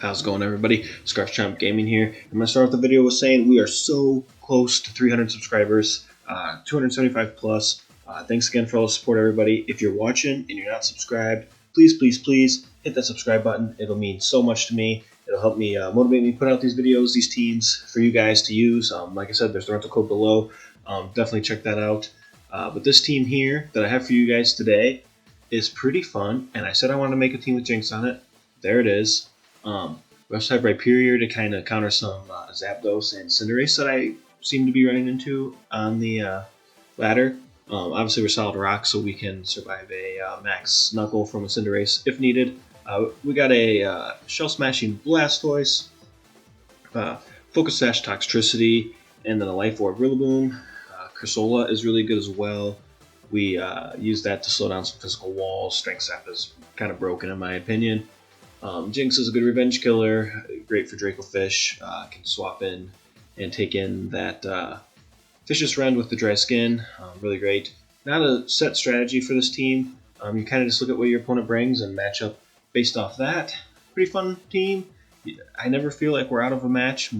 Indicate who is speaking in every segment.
Speaker 1: How's it going, everybody? ScarfChomp Gaming here. I'm going to start off the video with saying we are so close to 300 subscribers, 275 plus. Thanks again for all the support, everybody. If you're watching and you're not subscribed, please hit that subscribe button. It'll mean so much to me. It'll help me motivate me to put out these videos, these teams for you guys to use. Like I said, there's the rental code below. Definitely check that out. But this team here that I have for you guys today is pretty fun, and I said I wanted to make a team with Jinx on it. There it is. We also have Rhyperior to kind of counter some Zapdos and Cinderace that I seem to be running into on the ladder. Obviously, we're Solid Rock, so we can survive a Max Knuckle from a Cinderace if needed. We got a Shell Smashing Blastoise, Focus Sash Toxtricity, and then a Life Orb Rillaboom. Corsola is really good as well. We use that to slow down some physical walls. Strength Sap is kind of broken in my opinion. Jinx is a good revenge killer, great for Draco Fish. Can swap in and take in that Vicious Rend with the dry skin. Really great. Not a set strategy for this team. You kind of just look at what your opponent brings and match up based off that. Pretty fun team. I never feel like we're out of a match.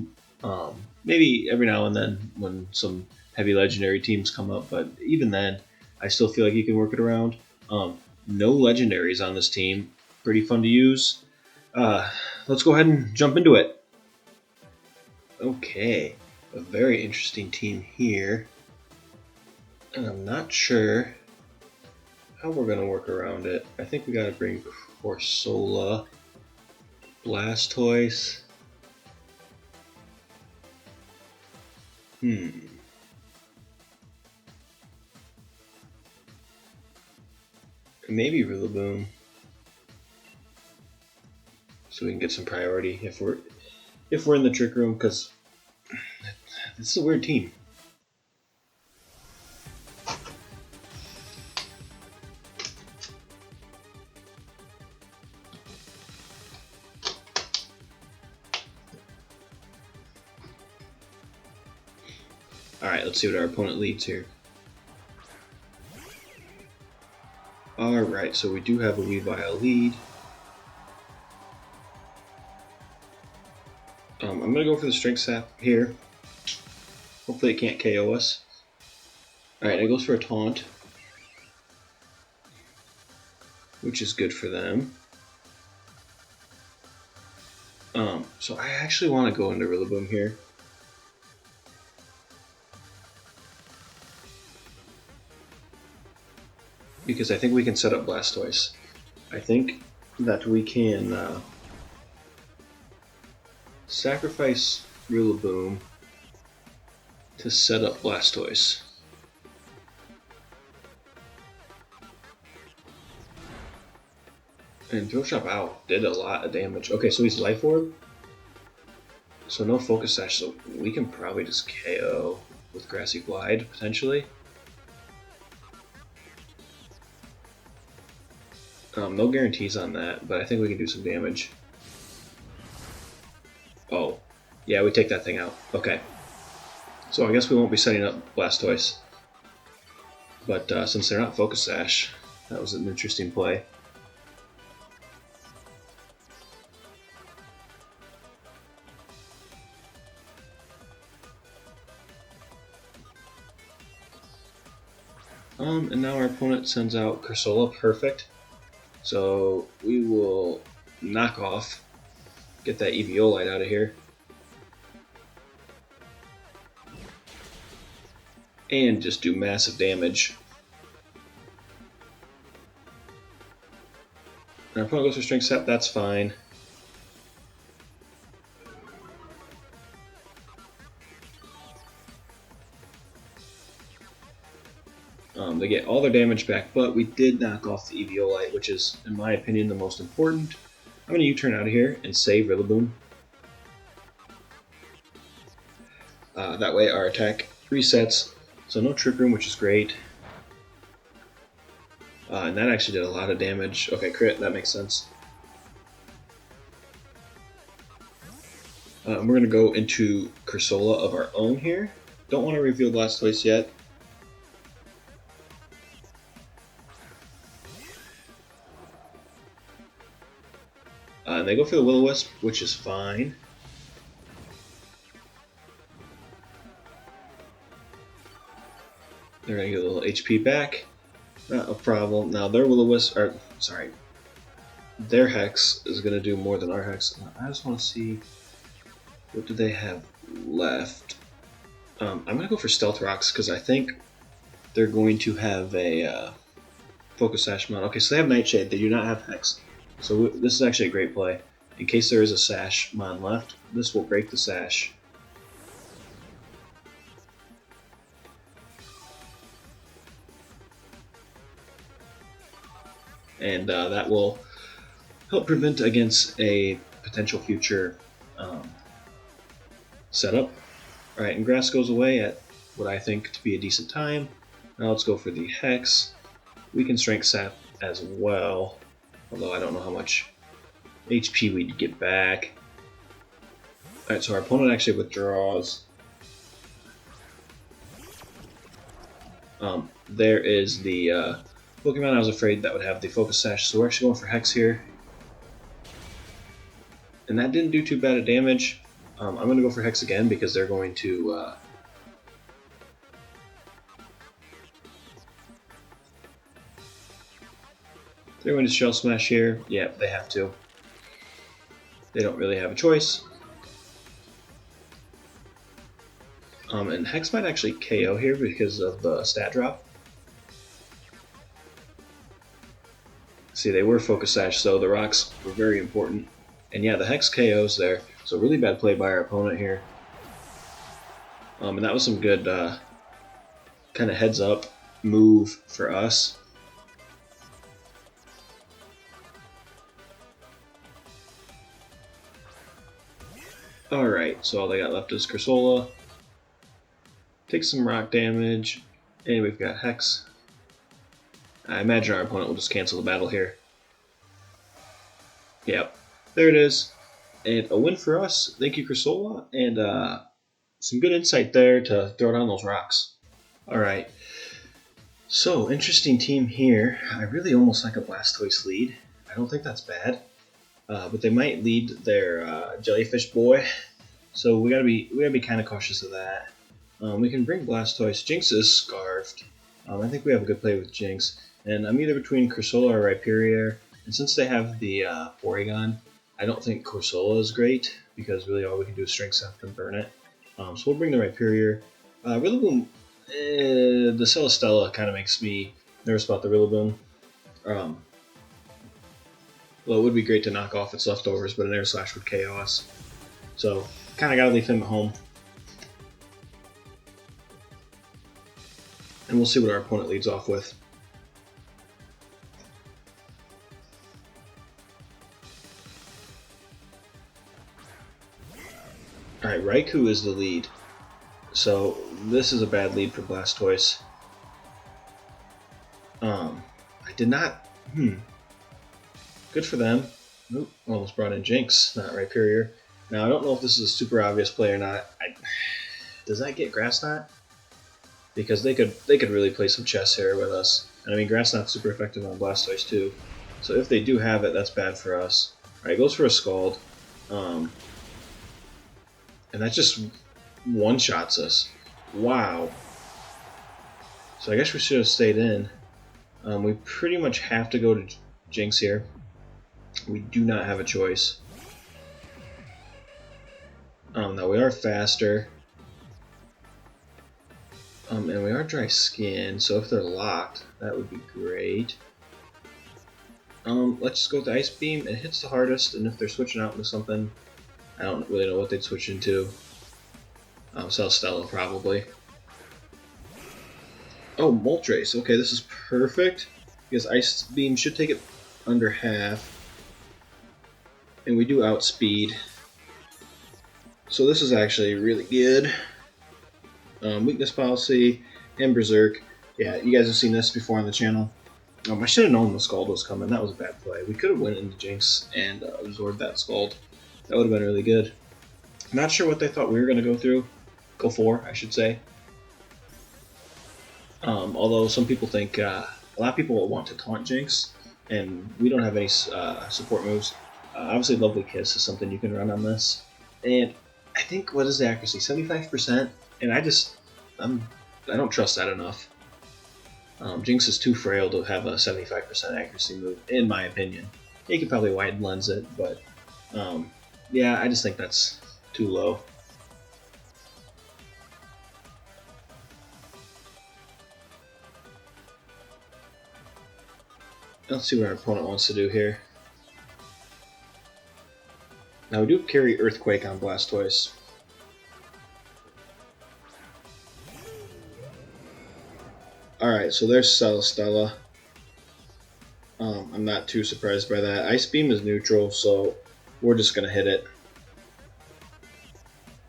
Speaker 1: Maybe every now and then when some heavy legendary teams come up, but even then, I still feel like you can work it around. No legendaries on this team. Pretty fun to use. Let's go ahead and jump into it. Okay, a very interesting team here. And I'm not sure how we're going to work around it. I think we got to bring Corsola, Blastoise. Maybe Rillaboom, so we can get some priority if we're in the trick room, because this is a weird team. Alright, let's see what our opponent leads here. Alright, so we do have a Weavile lead. I'm going to go for the Strength Sap here. Hopefully it can't KO us. Alright, it goes for a Taunt, which is good for them. So I actually want to go into Rillaboom here. Because I think we can set up Blastoise. I think that we can sacrifice Rillaboom to set up Blastoise. And ScarfChomp Out did a lot of damage. Okay, so he's Life Orb. So no Focus Sash, so we can probably just KO with Grassy Glide, potentially. No guarantees on that, but I think we can do some damage. Oh, yeah, we take that thing out. Okay. So I guess we won't be setting up Blastoise. But since they're not Focus Sash, that was an interesting play. And now our opponent sends out Corsola. Perfect. So we will knock off, get that Eviolite out of here, and just do massive damage. And our opponent goes for Strength Sap, that's fine. They get all their damage back, but we did knock off the Eviolite, which is, in my opinion, the most important. I'm going to U-turn out of here and save Rillaboom. That way our attack resets, so no Trick Room, which is great. And that actually did a lot of damage. Okay, crit, that makes sense. We're going to go into Corsola of our own here. Don't want to reveal Blastoise yet. And they go for the Will-O-Wisp, which is fine. They're going to get a little HP back. Not a problem. Now their Will-O-Wisp, or sorry, their Hex is going to do more than our Hex. I just want to see, what do they have left? I'm going to go for Stealth Rocks because I think they're going to have a Focus Sash mod. Okay, so they have Nightshade. They do not have Hex. So this is actually a great play. In case there is a Sash mod left, this will break the Sash. And that will help prevent against a potential future setup. Alright, and Grass goes away at what I think to be a decent time. Now let's go for the Hex. We can Strength Sap as well, although I don't know how much HP we'd get back. Alright, so our opponent actually withdraws. There is the Pokemon I was afraid that would have the Focus Sash, so we're actually going for Hex here. And that didn't do too bad of damage. I'm going to go for Hex again because they're going to... they're going to Shell Smash here. Yeah, they have to. They don't really have a choice. And Hex might actually KO here because of the stat drop. See, they were Focus Sash, so the rocks were very important. And yeah, the Hex KO's there. So really bad play by our opponent here. And that was some good kind of heads up move for us. Alright, so all they got left is Corsola. Takes some rock damage. And we've got Hex. I imagine our opponent will just cancel the battle here. Yep, there it is. And a win for us. Thank you, Corsola. And some good insight there to throw down those rocks. Alright. So, interesting team here. I really almost like a Blastoise lead. I don't think that's bad. But they might lead their Jellyfish boy. So we gotta be kind of cautious of that. We can bring Blastoise. Jinx is scarfed. I think we have a good play with Jinx. And I'm either between Corsola or Rhyperior. And since they have the Porygon, I don't think Corsola is great, because really all we can do is Strength Sap and burn it. So we'll bring the Rhyperior. Rillaboom, the Celesteela kind of makes me nervous about the Rillaboom. Well, it would be great to knock off its leftovers, but an Air Slash would KO us. So, kind of gotta leave him at home. And we'll see what our opponent leads off with. Alright, Raikou is the lead. So, this is a bad lead for Blastoise. I did not... Good for them. Oop, almost brought in Jinx, not Rhyperior. Now, I don't know if this is a super obvious play or not. Does that get Grass Knot? Because they could really play some chess here with us. And I mean, Grass Knot's super effective on Blastoise too. So if they do have it, that's bad for us. Alright, goes for a Scald. And that just one-shots us. Wow. So I guess we should have stayed in. We pretty much have to go to Jinx here. We do not have a choice. Now we are faster. And we are dry skin, so if they're locked, that would be great. Let's just go with the Ice Beam. It hits the hardest, and if they're switching out into something, I don't really know what they'd switch into. Celesteela, probably. Oh, Moltres. Okay, this is perfect, because Ice Beam should take it under half. And we do outspeed. So this is actually really good. Weakness Policy and Berserk. Yeah, you guys have seen this before on the channel. I should have known the Scald was coming. That was a bad play. We could have went into Jinx and absorbed that Scald. That would have been really good. Not sure what they thought we were going to go through. Go for, I should say. Although some people think, a lot of people want to taunt Jinx, and we don't have any support moves. Obviously, Lovely Kiss is something you can run on this. And I think, what is the accuracy? 75%? And I don't trust that enough. Jinx is too frail to have a 75% accuracy move, in my opinion. You could probably wide lens it, but yeah, I just think that's too low. Let's see what our opponent wants to do here. Now we do carry Earthquake on Blastoise. Alright, so there's Celestella. I'm not too surprised by that. Ice Beam is neutral, so we're just going to hit it.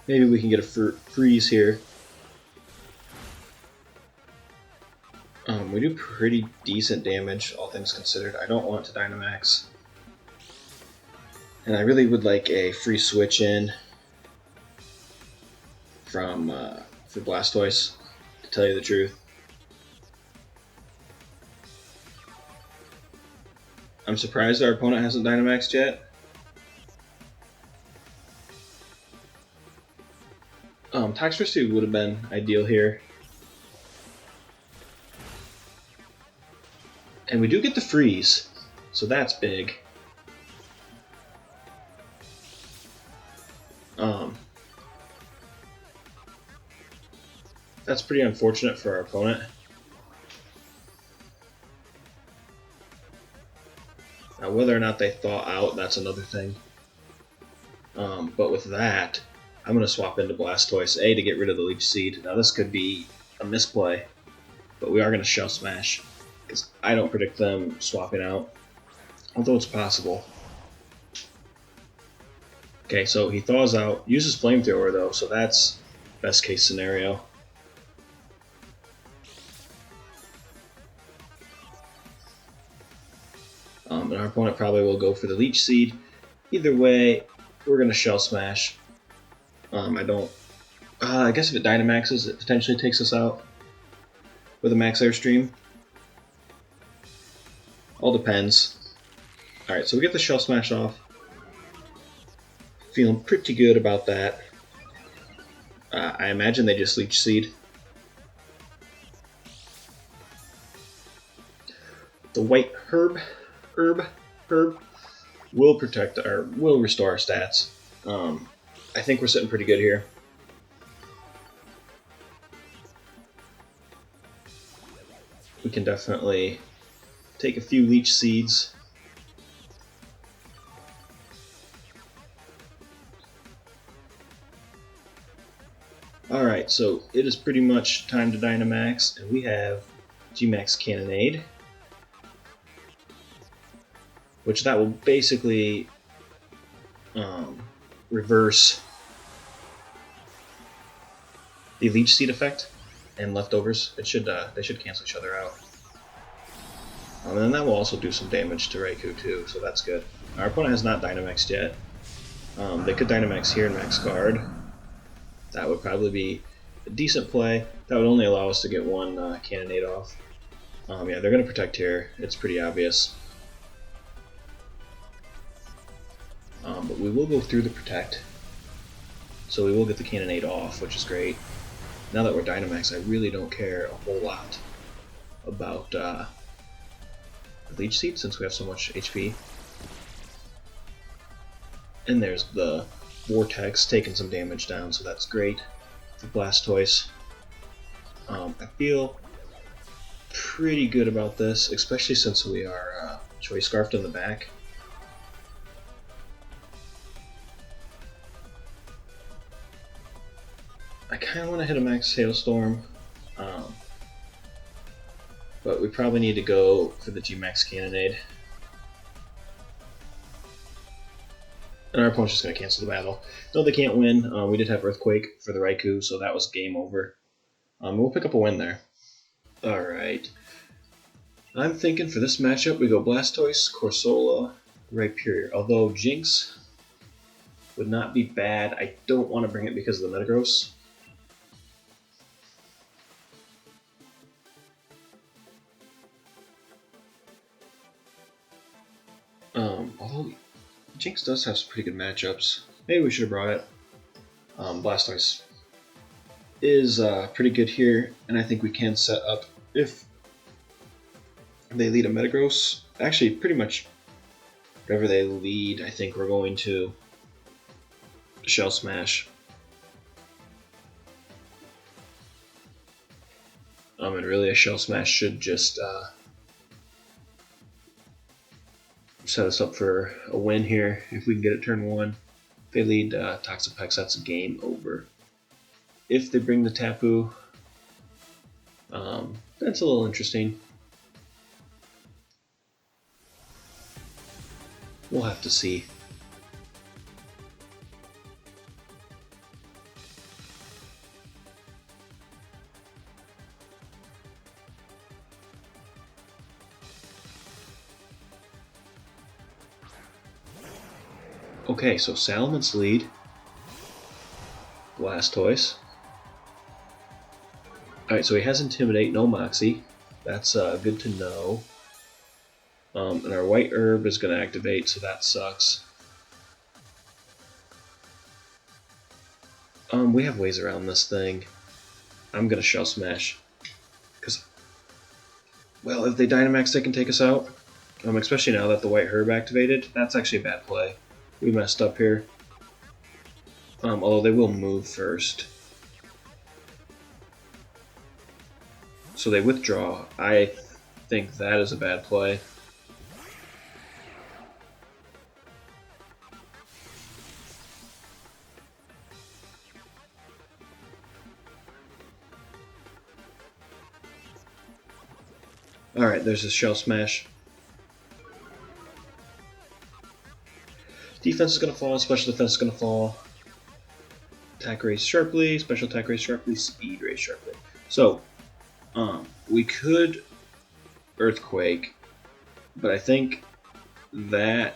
Speaker 1: Maybe we can get a freeze here. We do pretty decent damage, all things considered. I don't want to Dynamax. And I really would like a free switch in from for Blastoise, to tell you the truth. I'm surprised our opponent hasn't Dynamaxed yet. Toxtricity would have been ideal here. And we do get the freeze, so that's big. That's pretty unfortunate for our opponent. Now, whether or not they thaw out, that's another thing. But with that, I'm going to swap into Blastoise, A, to get rid of the Leech Seed. Now, this could be a misplay, but we are going to Shell Smash, because I don't predict them swapping out, although it's possible. Okay, so he thaws out, uses Flamethrower though, so that's best case scenario. And our opponent probably will go for the Leech Seed. Either way, we're going to Shell Smash. I guess if it Dynamaxes, it potentially takes us out with a Max Airstream. All depends. Alright, so we get the Shell Smash off. Feeling pretty good about that. I imagine they just Leech Seed. The White Herb will protect will restore our stats. I think we're sitting pretty good here. We can definitely take a few Leech Seeds. Alright, so it is pretty much time to Dynamax, and we have G-Max Cannonade, which that will basically reverse the Leech Seed effect and leftovers. They should cancel each other out. And then that will also do some damage to Raikou too, so that's good. Our opponent has not Dynamaxed yet. They could Dynamax here and Max Guard. That would probably be a decent play. That would only allow us to get one Cannonade off. Yeah, they're going to protect here. It's pretty obvious. But we will go through the Protect. So we will get the Cannonade off, which is great. Now that we're Dynamax, I really don't care a whole lot about Leech Seed since we have so much HP. And there's the Vortex taking some damage down, so that's great for Blastoise. I feel pretty good about this, especially since we are Choice Scarfed in the back. I kind of want to hit a Max Hailstorm, but we probably need to go for the G-Max Cannonade. And our opponent's just going to cancel the battle. No, they can't win. We did have Earthquake for the Raikou, so that was game over. We'll pick up a win there. Alright. I'm thinking for this matchup we go Blastoise, Corsola, Rhyperior. Although Jinx would not be bad. I don't want to bring it because of the Metagross. Although Jinx does have some pretty good matchups. Maybe we should have brought it. Blastoise is pretty good here, and I think we can set up if they lead a Metagross. Actually, pretty much whatever they lead, I think we're going to Shell Smash. And really a Shell Smash should just set us up for a win here if we can get it turn 1. If they lead Toxapex, that's a game over. If they bring the Tapu, that's a little interesting. We'll have to see. Okay, so Salaman's lead. Blastoise. Alright, so he has Intimidate, no Moxie. That's good to know. And our White Herb is going to activate, so that sucks. We have ways around this thing. I'm going to Shell Smash. Because, well, if they Dynamax, they can take us out. Especially now that the White Herb activated. That's actually a bad play. We messed up here. Although they will move first. So they withdraw. I think that is a bad play. Alright, there's a Shell Smash. Defense is going to fall, special defense is going to fall. Attack raise sharply, special attack raise sharply, speed raise sharply. So, we could Earthquake, but I think that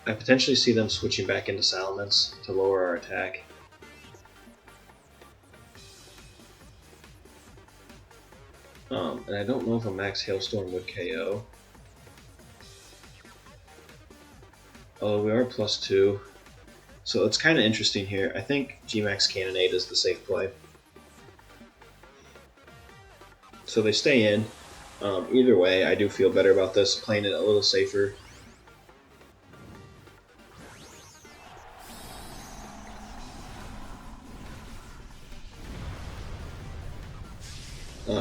Speaker 1: I potentially see them switching back into Salamence to lower our attack. And I don't know if a Max Hailstorm would KO. Oh, we are +2. So it's kind of interesting here. I think G-Max Cannonade is the safe play. So they stay in. Either way, I do feel better about this, playing it a little safer.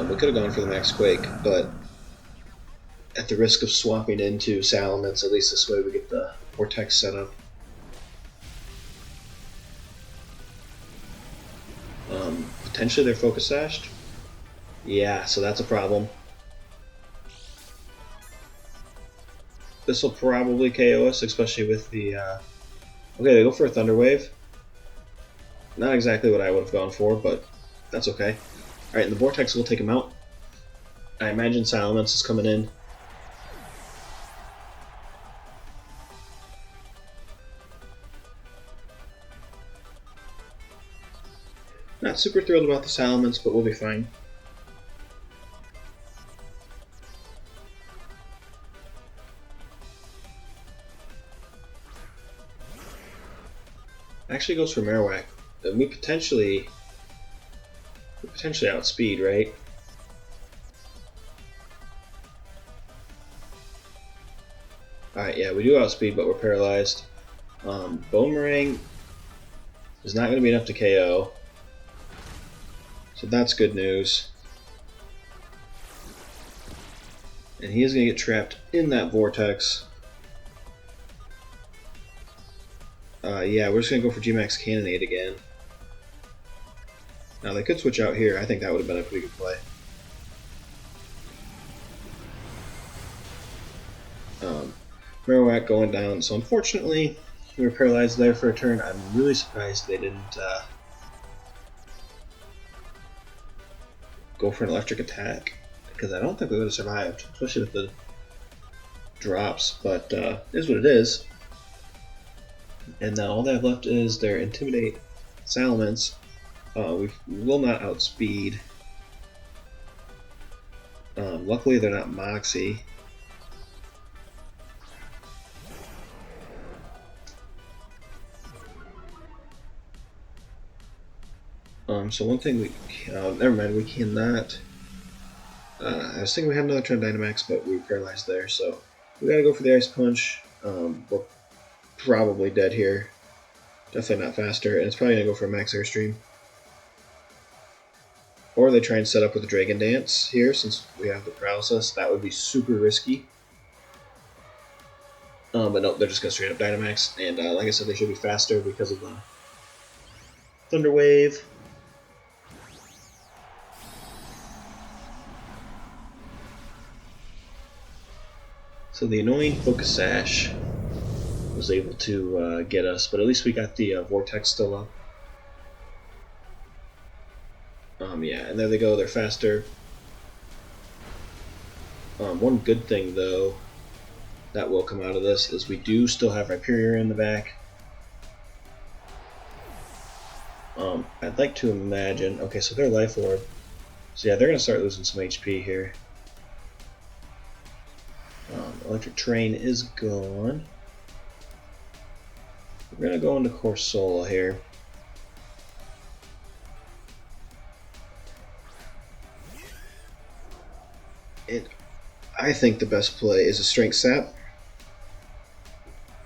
Speaker 1: We could have gone for the Max Quake, but at the risk of swapping into Salamence, at least this way we get the Vortex set up. Potentially they're Focus Sashed. Yeah, so that's a problem. This will probably KO us, especially with the... Okay, they go for a Thunder Wave. Not exactly what I would have gone for, but that's okay. Alright, and the Vortex will take him out. I imagine Salamence is coming in. Not super thrilled about the Salamence, but we'll be fine. Actually goes for Marowak. We potentially outspeed, right? Alright, yeah, we do outspeed, but we're paralyzed. Boomerang is not going to be enough to KO. So that's good news. And he is going to get trapped in that Vortex. Yeah, we're just going to go for G-Max Cannonade again. Now they could switch out here. I think that would have been a pretty good play. Marowak going down. So unfortunately, we were paralyzed there for a turn. I'm really surprised they didn't go for an electric attack, because I don't think we would have survived, especially with the drops. But it is what it is. And now all they have left is their Intimidate Salamence. We will not outspeed. Luckily they're not Moxie. So one thing never mind, we cannot. I was thinking we had another turn Dynamax, but we were paralyzed there, so we gotta go for the Ice Punch. We're probably dead here. Definitely not faster, and it's probably gonna go for a Max Airstream. Or they try and set up with a Dragon Dance here, since we have the paralysis. That would be super risky. But no, they're just gonna straight up Dynamax, and like I said, they should be faster because of the Thunder Wave. So the annoying Focus Sash was able to get us, but at least we got the Vortex still up. Yeah, and there they go, they're faster. One good thing, though, that will come out of this is we do still have Rhyperior in the back. I'd like to imagine... Okay, so they're Life Orb. So yeah, they're going to start losing some HP here. Electric Terrain is gone. We're going to go into Corsola here. I think the best play is a Strength Sap.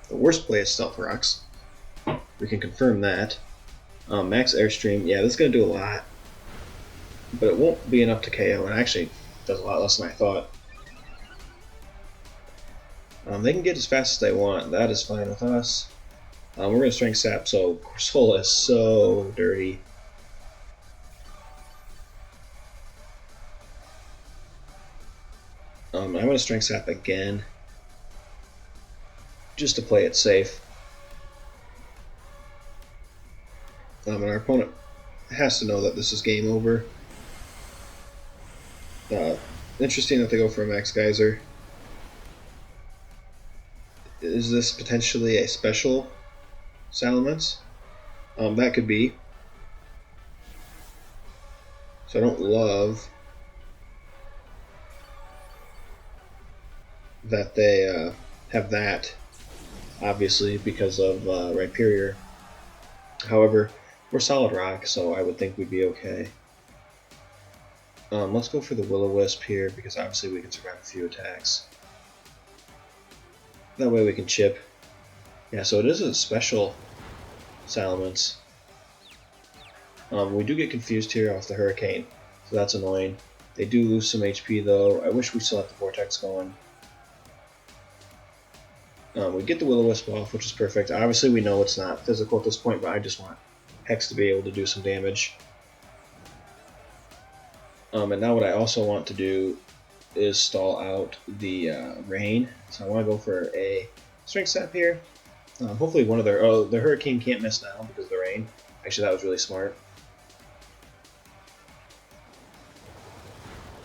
Speaker 1: The worst play is Stealth Rocks. We can confirm that. Max Airstream, yeah, this is going to do a lot. But it won't be enough to KO, and actually does a lot less than I thought. They can get as fast as they want. That is fine with us. We're going to Strength Sap, so Corsola is so dirty. I'm going to Strength Sap again, just to play it safe. And our opponent has to know that this is game over. Interesting that they go for a Max Geyser. Is this potentially a special Salamence? That could be. So I don't love that they have that, obviously, because of Rhyperior. However, we're Solid Rock, so I would think we'd be okay. Let's go for the Will-O-Wisp here, because obviously we can survive a few attacks. That way we can chip. Yeah, so it is a special Salamence. We do get confused here off the Hurricane, so that's annoying. They do lose some HP though. I wish we still had the Vortex going. We get the Will-O-Wisp off, which is perfect. Obviously we know it's not physical at this point, but I just want Hex to be able to do some damage. And now what I also want to do is stall out the Rain. So I want to go for a Strength Sap here. Hopefully one of their... Oh, the Hurricane can't miss now because of the Rain. Actually, that was really smart.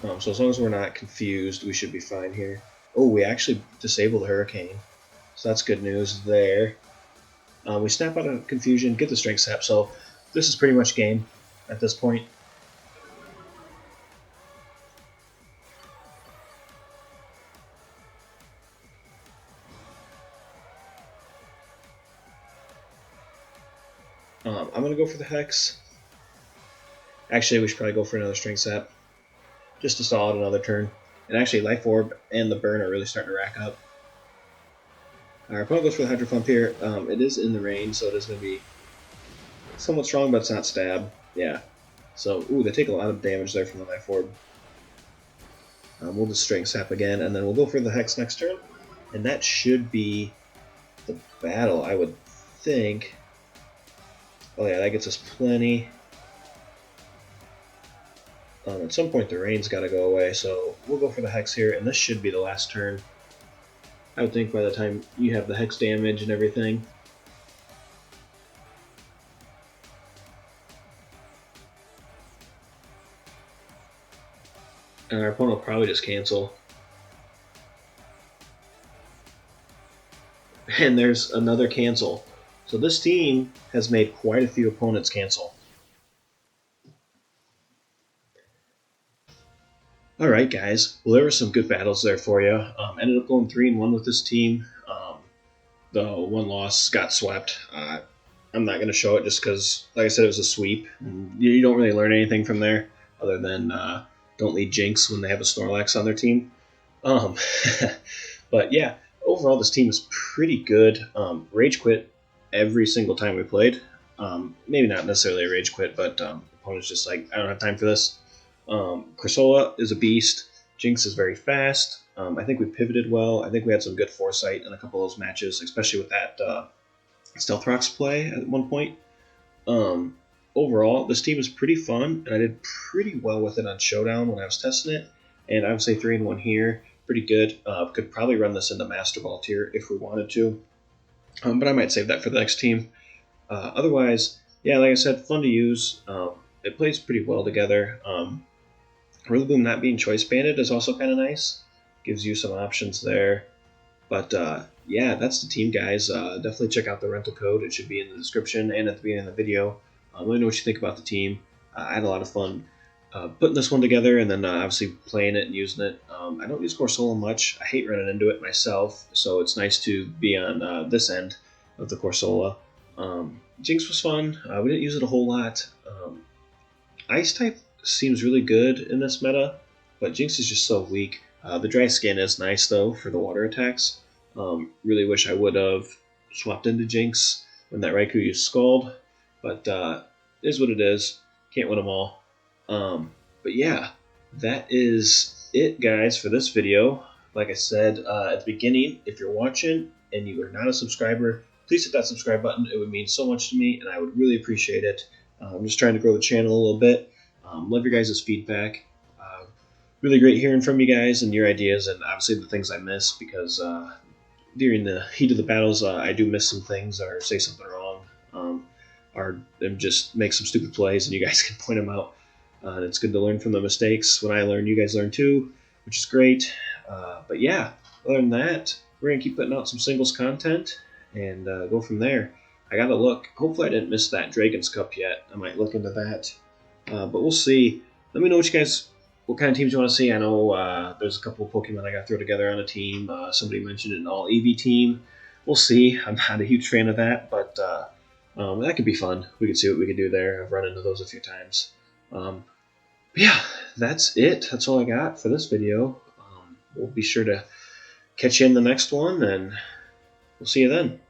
Speaker 1: So as long as we're not confused, we should be fine here. Oh, we actually disabled the Hurricane. So that's good news there. We snap out of confusion, get the Strength Sap, so this is pretty much game at this point. I'm going to go for the Hex. Actually, we should probably go for another Strength Sap, just to stall out another turn. And actually, Life Orb and the Burn are really starting to rack up. Our opponent goes for the Hydro Pump here. It is in the rain, so it is going to be somewhat strong, but it's not stab. Yeah. So, ooh, they take a lot of damage there from the Life Orb. We'll just Strength Sap again, and then we'll go for the Hex next turn. And that should be the battle, I would think. Oh yeah, that gets us plenty. At some point the rain's got to go away, so we'll go for the Hex here, and this should be the last turn. I would think by the time you have the Hex damage and everything. And our opponent will probably just cancel. And there's another cancel. So this team has made quite a few opponents cancel. Alright guys, well there were some good battles there for you. Ended up going 3-1 with this team. The one loss got swept. I'm not going to show it just because, like I said, it was a sweep. And you don't really learn anything from there other than don't lead Jinx when they have a Snorlax on their team. Um, but yeah, overall this team is pretty good. Rage quit every single time we played. Maybe not necessarily a rage quit, but opponent's just like, I don't have time for this. Corsola is a beast. Jinx is very fast. I think we pivoted well. I think we had some good foresight in a couple of those matches, especially with that Stealth Rocks play at one point. Overall, this team is pretty fun, and I did pretty well with it on Showdown when I was testing it. And I would say 3-1 here, pretty good. Could probably run this into Master Ball tier if we wanted to, but I might save that for the next team. Otherwise, yeah, like I said, fun to use. It plays pretty well together. Rillaboom not being choice banded is also kind of nice. Gives you some options there. But yeah, that's the team, guys. Definitely check out the rental code. It should be in the description and at the beginning of the video. Let me know what you think about the team. I had a lot of fun putting this one together and then obviously playing it and using it. I don't use Corsola much. I hate running into it myself, so it's nice to be on this end of the Corsola. Jinx was fun. We didn't use it a whole lot. Ice type seems really good in this meta, but Jinx is just so weak. The dry skin is nice though for the water attacks. Really wish I would have swapped into Jinx when that Raikou used Scald, but it is what it is. Can't win them all. But yeah, that is it, guys, for this video. Like I said at the beginning, if you're watching and you are not a subscriber, please hit that subscribe button. It would mean so much to me, and I would really appreciate it. I'm just trying to grow the channel a little bit. Love your guys' feedback. Really great hearing from you guys and your ideas, and obviously the things I miss, because during the heat of the battles, I do miss some things or say something wrong, or just make some stupid plays, and you guys can point them out. And it's good to learn from the mistakes. When I learn, you guys learn too, which is great. But yeah, other than that, we're going to keep putting out some singles content and go from there. I got to look. Hopefully I didn't miss that Dragon's Cup yet. I might look into that. But we'll see. Let me know what kind of teams you want to see. I know there's a couple of Pokemon I got to throw together on a team. Somebody mentioned an all EV team. We'll see. I'm not a huge fan of that, but that could be fun. We could see what we could do there. I've run into those a few times. Yeah, that's it. That's all I got for this video. We'll be sure to catch you in the next one, and we'll see you then.